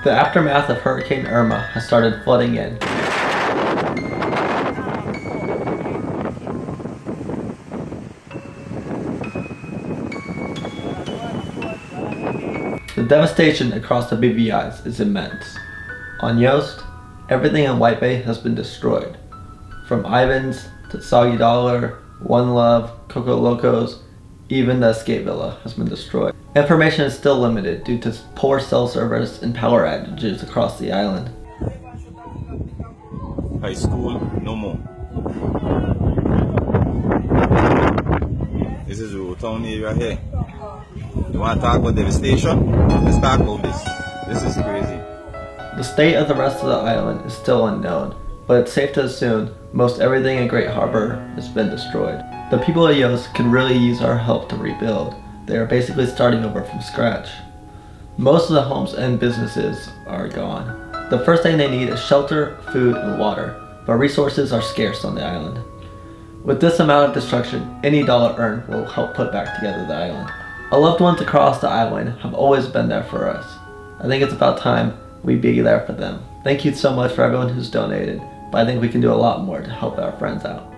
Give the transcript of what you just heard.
The aftermath of Hurricane Irma has started flooding in. The devastation across the BVIs is immense. On Jost, everything in White Bay has been destroyed. From Ivan's to Soggy Dollar, One Love, Coco Locos, even the escape villa has been destroyed. Information is still limited due to poor cell service and power outages across the island. High school, no more. This is the town area here. You want to talk about devastation? Let's talk about this. This is crazy. The state of the rest of the island is still unknown, but it's safe to assume most everything in Great Harbor has been destroyed. The people of Jost can really use our help to rebuild. They are basically starting over from scratch. Most of the homes and businesses are gone. The first thing they need is shelter, food, and water, but resources are scarce on the island. With this amount of destruction, any dollar earned will help put back together the island. Our loved ones across the island have always been there for us. I think it's about time we be there for them. Thank you so much for everyone who's donated, but I think we can do a lot more to help our friends out.